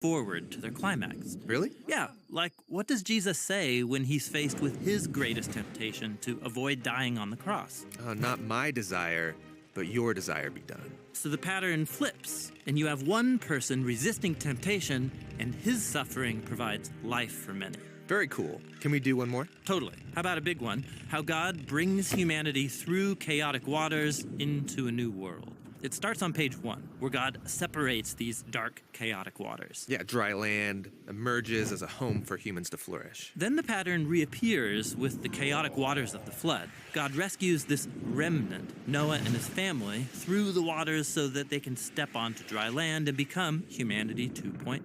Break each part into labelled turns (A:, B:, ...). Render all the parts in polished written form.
A: forward to their climax.
B: Really?
A: Yeah, like what does Jesus say when he's faced with his greatest temptation to avoid dying on the cross?
B: Not my desire, but your desire be done.
A: So the pattern flips, and you have one person resisting temptation, and his suffering provides life for many.
B: Very cool. Can we do one more?
A: Totally. How about a big one? How God brings humanity through chaotic waters into a new world. It starts on page 1, where God separates these dark, chaotic waters.
B: Yeah, dry land emerges as a home for humans to flourish.
A: Then the pattern reappears with the chaotic waters of the flood. God rescues this remnant, Noah and his family, through the waters so that they can step onto dry land and become humanity 2.0.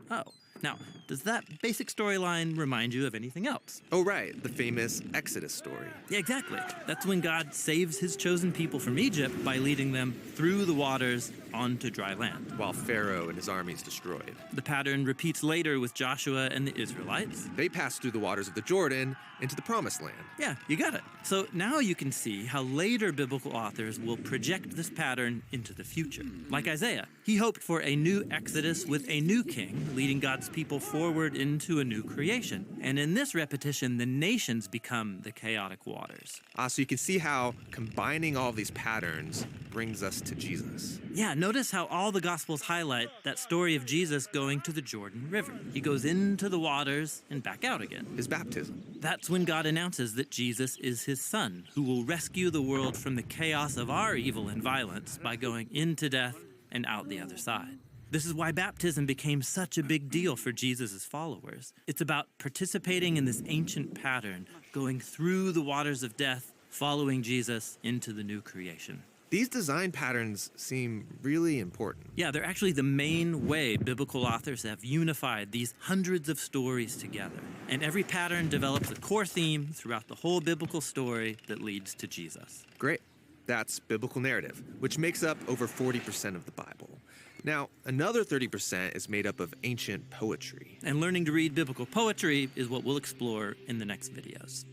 A: Now, does that basic storyline remind you of anything else?
B: Oh, right, the famous Exodus story.
A: Yeah, exactly. That's when God saves his chosen people from Egypt by leading them through the waters onto dry land.
B: While Pharaoh and his armies destroyed.
A: The pattern repeats later with Joshua and the Israelites.
B: They passed through the waters of the Jordan into the Promised Land.
A: Yeah, you got it. So now you can see how later biblical authors will project this pattern into the future. Like Isaiah, he hoped for a new Exodus with a new king, leading God's people forward into a new creation. And in this repetition, the nations become the chaotic waters.
B: So you can see how combining all these patterns brings us to Jesus.
A: Yeah, notice how all the Gospels highlight that story of Jesus going to the Jordan River. He goes into the waters and back out again.
B: His baptism.
A: That's when God announces that Jesus is his son, who will rescue the world from the chaos of our evil and violence by going into death and out the other side. This is why baptism became such a big deal for Jesus' followers. It's about participating in this ancient pattern, going through the waters of death, following Jesus into the new creation.
B: These design patterns seem really important.
A: Yeah, they're actually the main way biblical authors have unified these hundreds of stories together. And every pattern develops a core theme throughout the whole biblical story that leads to Jesus.
B: Great. That's biblical narrative, which makes up over 40% of the Bible. Now, another 30% is made up of ancient poetry.
A: And learning to read biblical poetry is what we'll explore in the next videos.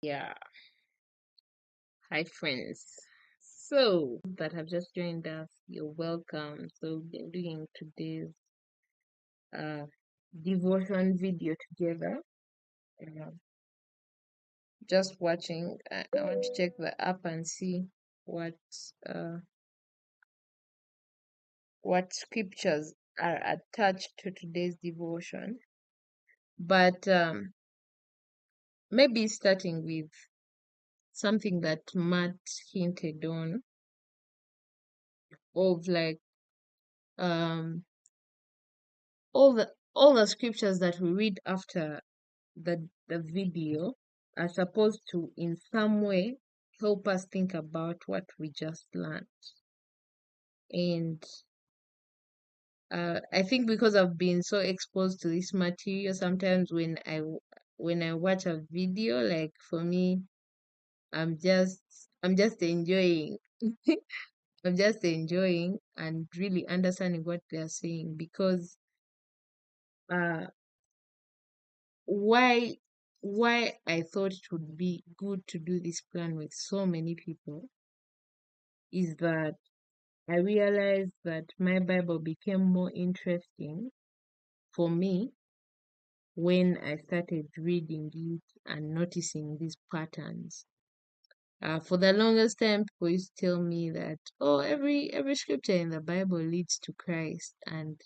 C: Yeah. Hi, friends. So, that have just joined us, you're welcome. So, we've been doing today's devotion video together. Just watching. I want to check the app and see what scriptures are attached to today's devotion. But maybe starting with something that Matt hinted on, of like all the scriptures that we read after the video are supposed to in some way help us think about what we just learned. And I think because I've been so exposed to this material, sometimes when I watch a video, like for me, I'm just enjoying. I'm just enjoying and really understanding what they're saying, because why I thought it would be good to do this plan with so many people is that I realized that my Bible became more interesting for me when I started reading it and noticing these patterns. For the longest time, people used to tell me that, oh, every scripture in the Bible leads to Christ, and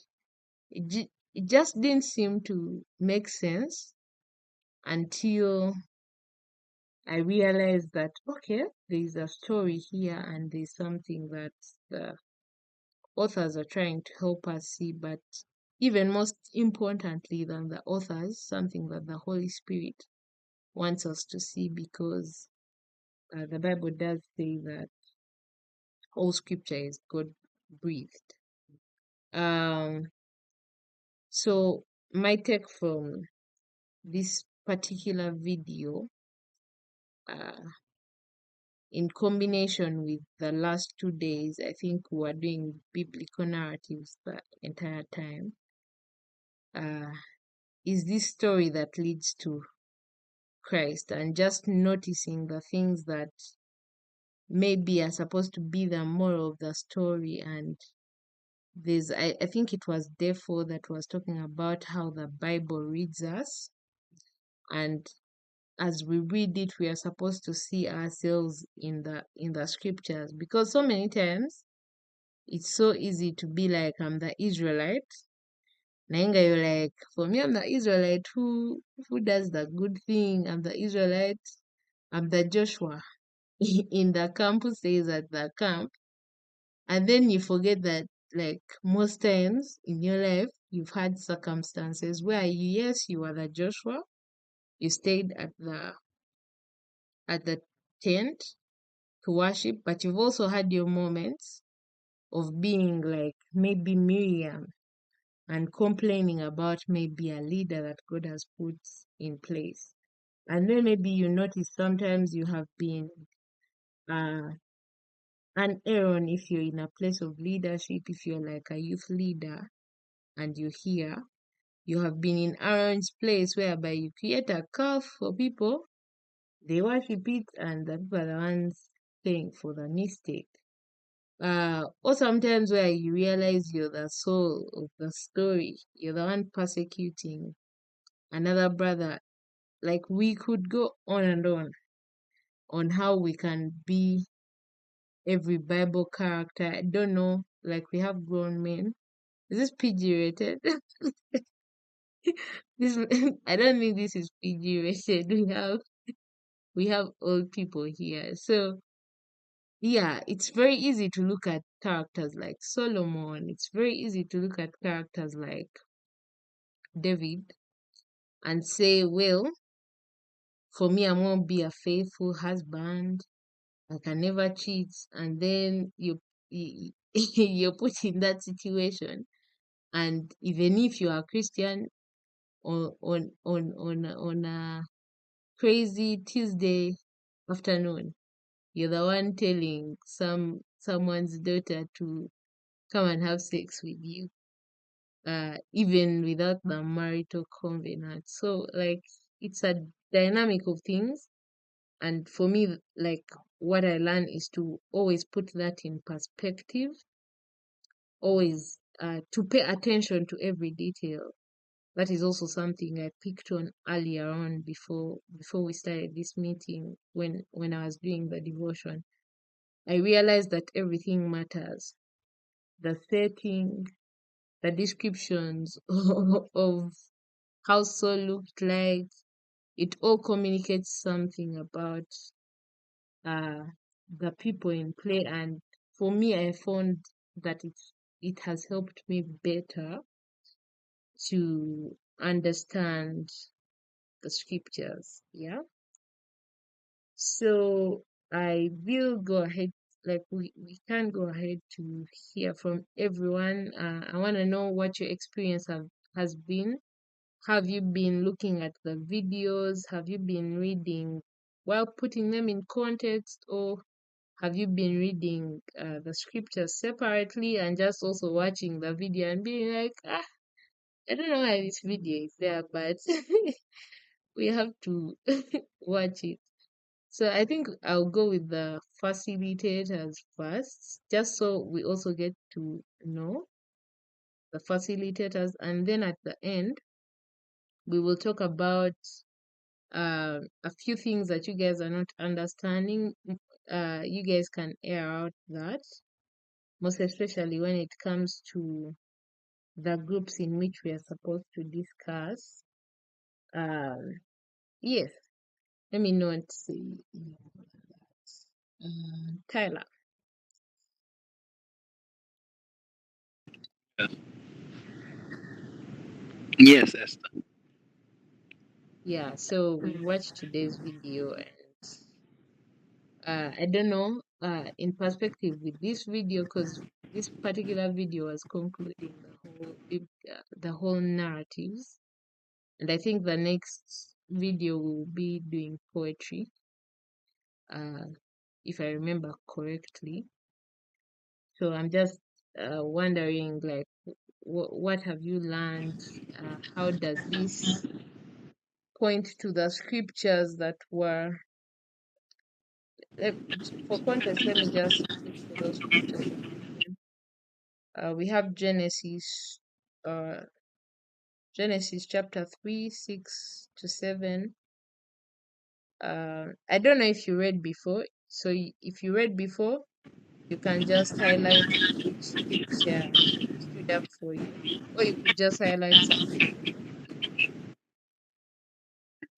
C: it just didn't seem to make sense until I realized that, okay, there's a story here and there's something that the authors are trying to help us see, but even most importantly than the authors, something that the Holy Spirit wants us to see, because the Bible does say that all scripture is God breathed. So my take from this particular video, in combination with the last 2 days, I think we were doing biblical narratives the entire time, is this story that leads to Christ, and just noticing the things that maybe are supposed to be the moral of the story. And I think it was therefore that was talking about how the Bible reads us, and as we read it, we are supposed to see ourselves in the scriptures, because so many times it's so easy to be like, I'm the Israelite. Nainga, you're like, for me, I'm the Israelite who does the good thing. I'm the Israelite. I'm the Joshua in the camp who stays at the camp. And then you forget that, like, most times in your life, you've had circumstances where yes, you are the Joshua. You stayed at the tent to worship, but you've also had your moments of being like maybe Miriam and complaining about maybe a leader that God has put in place. And then maybe you notice sometimes you have been uh, an Aaron if you're in a place of leadership, if you're like a youth leader and you're here. You have been in Aaron's place whereby you create a calf for people, they worship it, and the people are the ones paying for the mistake. Or sometimes where you realize you're the soul of the story, you're the one persecuting another brother. Like, we could go on and on how we can be every Bible character. I don't know, like, we have grown men. Is this PG rated? This I don't think this is PG rated. We have old people here. So yeah, it's very easy to look at characters like Solomon. It's very easy to look at characters like David and say, well, for me, I'm gonna be a faithful husband. I can never cheat. And then you're put in that situation. And even if you are Christian, on a crazy Tuesday afternoon, you're the one telling someone's daughter to come and have sex with you, even without the marital covenant. So, like, it's a dynamic of things. And for me, like, what I learn is to always put that in perspective, always to pay attention to every detail. That is also something I picked on earlier on before we started this meeting, when I was doing the devotion. I realized that everything matters. The setting, the descriptions of how Saul looked like, it all communicates something about uh, the people in play. And for me, I found that it has helped me better to understand the scriptures. Yeah. So I will go ahead, like, we can go ahead to hear from everyone. I want to know what your experience has been. Have you been looking at the videos? Have you been reading while putting them in context, or have you been reading the scriptures separately and just also watching the video and being like, I don't know why this video is there, but we have to watch it. So I think I'll go with the facilitators first, just so we also get to know the facilitators. And then at the end, we will talk about a few things that you guys are not understanding. You guys can air out that, most especially when it comes to the groups in which we are supposed to discuss. Yes, let me not say Tyler.
A: Yes, Esther.
C: Yeah, so we watched today's video, and I don't know, in perspective with this video, because this particular video was concluding the whole narratives, and I think the next video will be doing poetry, if I remember correctly. So I'm just wondering, like, what have you learned? How does this point to the scriptures that were For context, let me just look for those scriptures. We have uh, Genesis chapter 3, 6 to 7. I don't know if you read before. So if you read before, you can just highlight which scripture stood up for you, or you could just highlight something.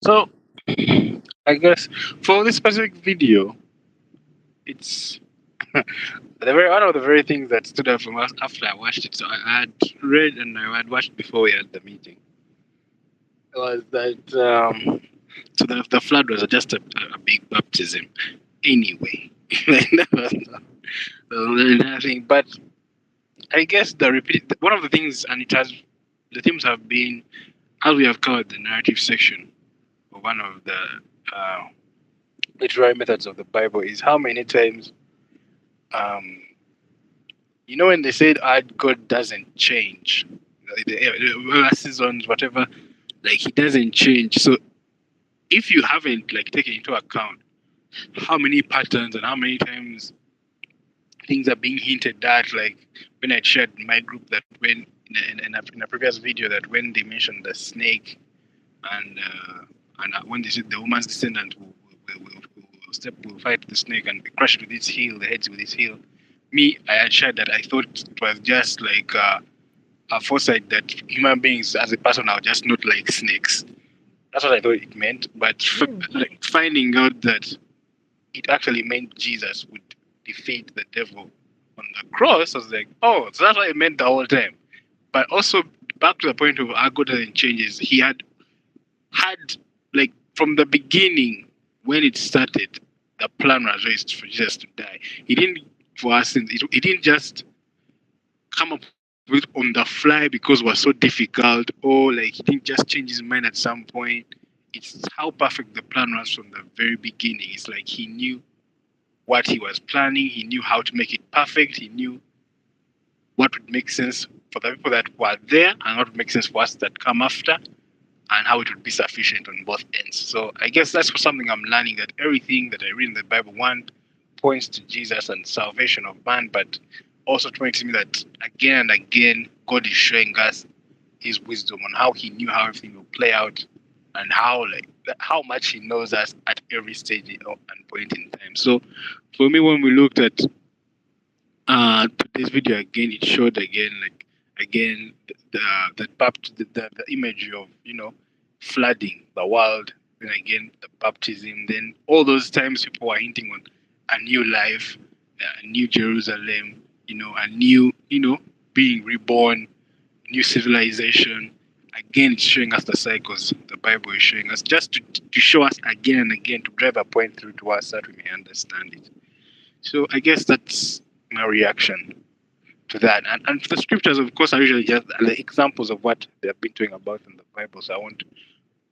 D: So I guess for this specific video, it's one of the very things that stood out from us after I watched it. So I had read and I had watched before we had the meeting. Was that so the flood was just a big baptism anyway. Like, that was nothing. But I guess one of the things, and the themes have been, as we have covered the narrative section of one of the uh, literary methods of the Bible, is how many times, um, when they said God doesn't change, seasons, whatever, like he doesn't change. So if you haven't like taken into account how many patterns and how many times things are being hinted at, like when I shared in my group that when in a previous video that when they mentioned the snake and when they said the woman's descendant will fight the snake and crush it with its heel, the heads with its heel. Me, I had shared that I thought it was just like a foresight that human beings as a person are just not like snakes. That's what I thought it meant. But like finding out that it actually meant Jesus would defeat the devil on the cross, I was like, oh, so that's what it meant the whole time. But also back to the point of our God doesn't change is he had like from the beginning when it started, the plan was raised for Jesus to die. He didn't for us. He didn't just come up with on the fly because it was so difficult, or like he didn't just change his mind at some point. It's how perfect the plan was from the very beginning. It's like he knew what he was planning. He knew how to make it perfect. He knew what would make sense for the people that were there and what would make sense for us that come after, and how it would be sufficient on both ends. So I guess that's something I'm learning, that everything that I read in the Bible, one, points to Jesus and salvation of man, but also points to me that again and again, God is showing us his wisdom on how he knew how everything will play out and how much he knows us at every stage and point in time. So for me, when we looked at today's video again, it showed again the imagery of flooding the world, then again the baptism, then all those times people were hinting on a new life, a new Jerusalem, a new being reborn, new civilization. Again, it's showing us the cycles the Bible is showing us, just to show us again and again, to drive a point through to us that we may understand it. So I guess that's my reaction to that. And the scriptures, of course, are usually just the examples of what they've been talking about in the Bible. So I won't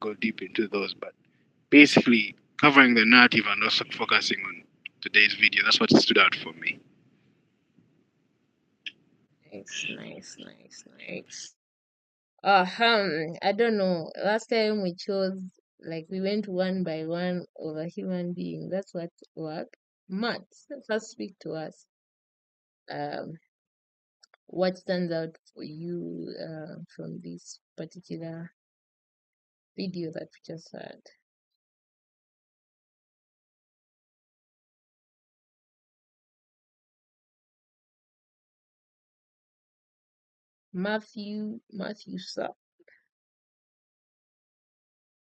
D: go deep into those. But basically, covering the narrative and also focusing on today's video, that's what stood out for me.
C: Nice. I don't know. Last time we chose, like, we went one by one over human being. That's what worked. Matt, first speak to us. What stands out for you from this particular video that we just had? Matthew, sir.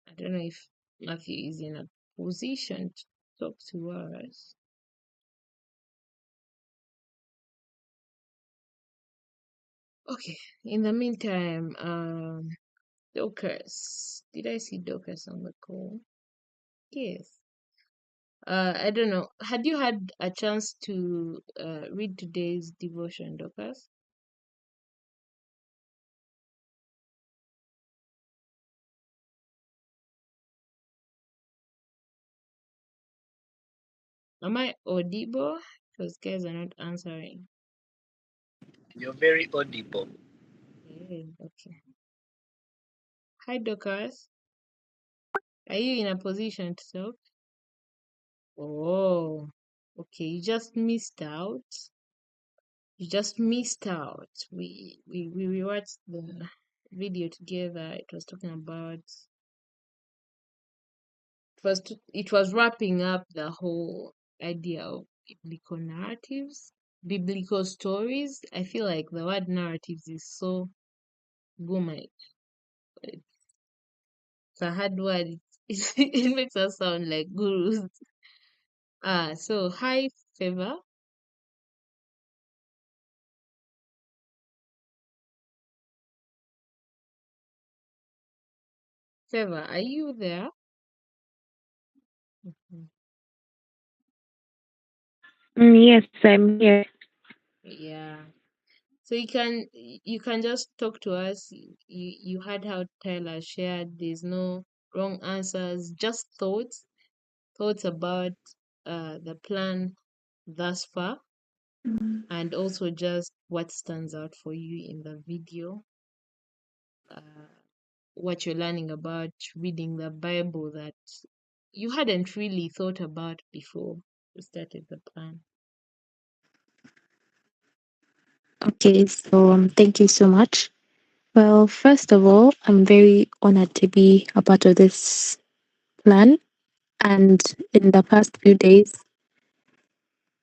C: I don't know if Matthew is in a position to talk to us. Okay. In the meantime, Dorcas. Did I see Dorcas on the call? Yes. I don't know. Had you had a chance to read today's devotion, Dorcas? Am I audible? Because guys are not answering.
D: You're very audible.
C: Okay. Hi, Dorcas. Are you in a position to talk? Oh, Okay, you just missed out. You just missed out. We watched the video together. It was talking about it was wrapping up the whole idea of biblical narratives, biblical stories. I feel like the word narratives is so gourmet. It's a hard word. It makes us sound like gurus. So hi, Favor. Favor, are you there? Mhm.
E: Yes, I'm here.
C: Yeah. So you can just talk to us. You heard how Tyler shared. There's no wrong answers, just thoughts about the plan thus far, and also just what stands out for you in the video. What you're learning about reading the Bible that you hadn't really thought about before you started the plan.
E: Okay, so thank you so much. Well, first of all, I'm very honored to be a part of this plan. And in the past few days,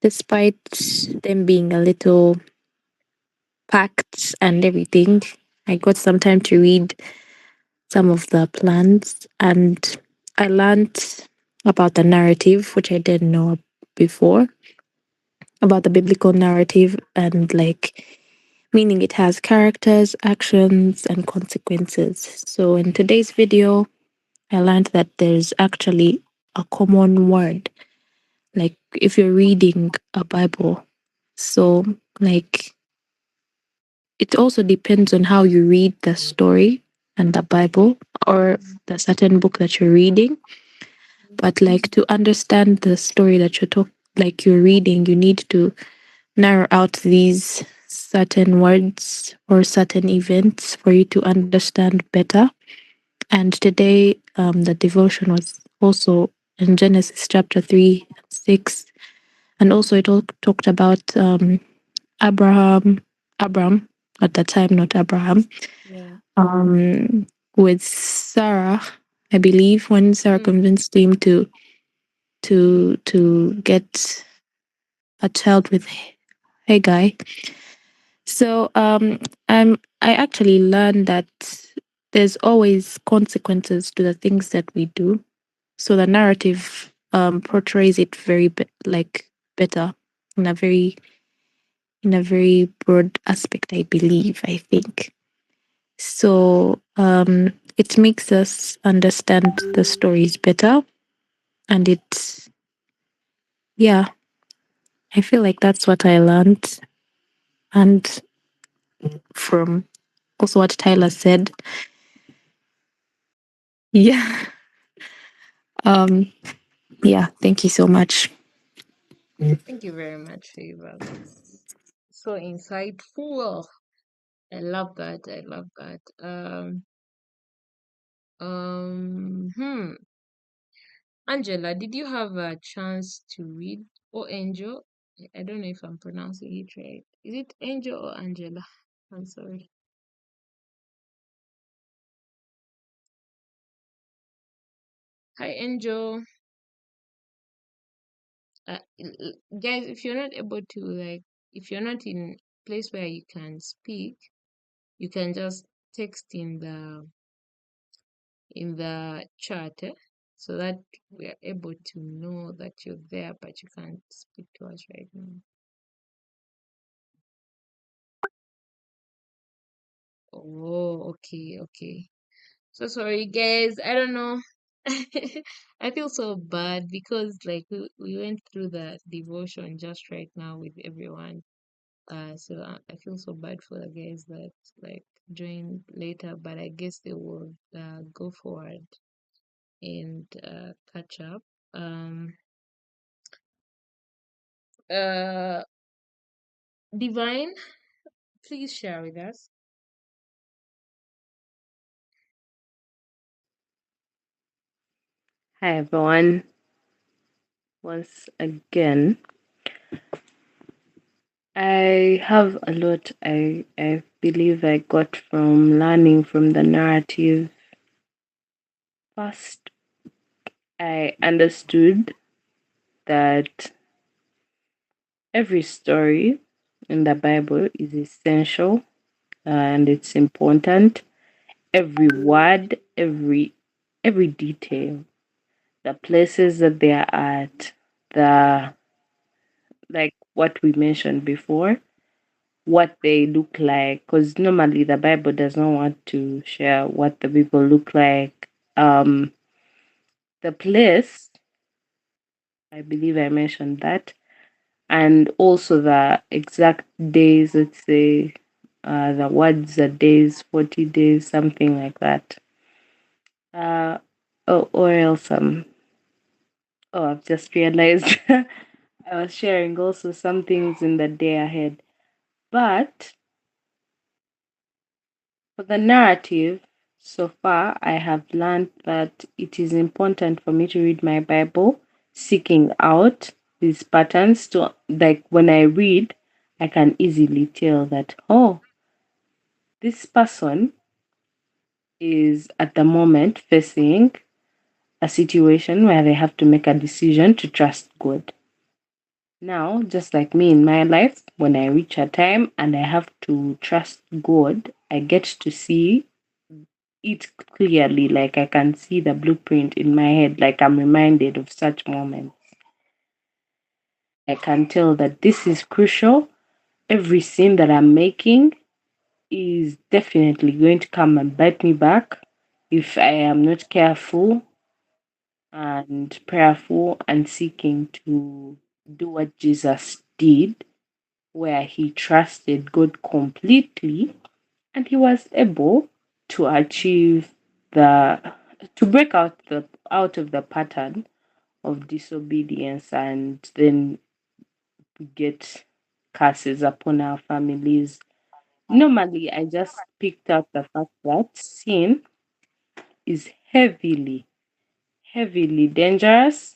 E: despite them being a little packed and everything, I got some time to read some of the plans and I learned about the narrative, which I didn't know before, about the biblical narrative and like meaning it has characters, actions, and consequences. So in today's video, I learned that there's actually a common word. Like if you're reading a Bible, so like it also depends on how you read the story and the Bible or the certain book that you're reading. But like to understand the story that you're reading, you need to narrow out these certain words or certain events for you to understand better. And today, the devotion was also in Genesis chapter 3 and 6. And also, it all talked about Abram at the time, not Abraham,
C: Yeah.
E: with Sarah, I believe, when Sarah convinced him to get a child with Hagar. So I actually learned that there's always consequences to the things that we do. So the narrative portrays it like better in a very broad aspect, I believe, I think. So it makes us understand the stories better and yeah, I feel like that's what I learned. And from also what Tyler said, yeah. Um, yeah, thank you so much.
C: Thank you very much, Favor. That's so insightful. I love that. I love that. Hmm. Angela, did you have a chance to read? Or Angel? I don't know if I'm pronouncing it right. Is it Angel or Angela? I'm sorry. Hi, Angel. Guys, if you're not able to if you're not in place where you can speak, you can just text in the chat, so that we are able to know that you're there, but you can't speak to us right now. Oh, okay, okay. So sorry, guys. I don't know. I feel so bad because like we went through the devotion just right now with everyone. So I feel so bad for the guys that like joined later, but I guess they will go forward and catch up. Um, uh, Divine, please share with us.
F: Hi everyone, once again.
C: I have a lot I believe I got from learning from the narrative. First, I understood that every story in the Bible is essential and it's important. Every word, every detail, the places that they are at, the like what we mentioned before, what they look like, because normally the Bible does not want to share what the people look like. The place, I believe I mentioned that, and also the exact days, let's say, the words, the days, 40 days, something like that. Or else, oh, I've just realized I was sharing also some things in the day ahead. But for the narrative, so far, I have learned that it is important for me to read my Bible, seeking out these patterns to, like, when I read, I can easily tell that, oh, this person is at the moment facing a situation where they have to make a decision to trust God. Now, just like me in my life, when I reach a time and I have to trust God, I get to see it clearly. Like I can see the blueprint in my head, like I'm reminded of such moments. I can tell that this is crucial. Every sin that I'm making is definitely going to come and bite me back if I am not careful and prayerful and seeking to do what Jesus did, where he trusted God completely and he was able to achieve the to break out of the pattern of disobedience, and then we get curses upon our families. Normally, I just picked out the fact that sin is heavily dangerous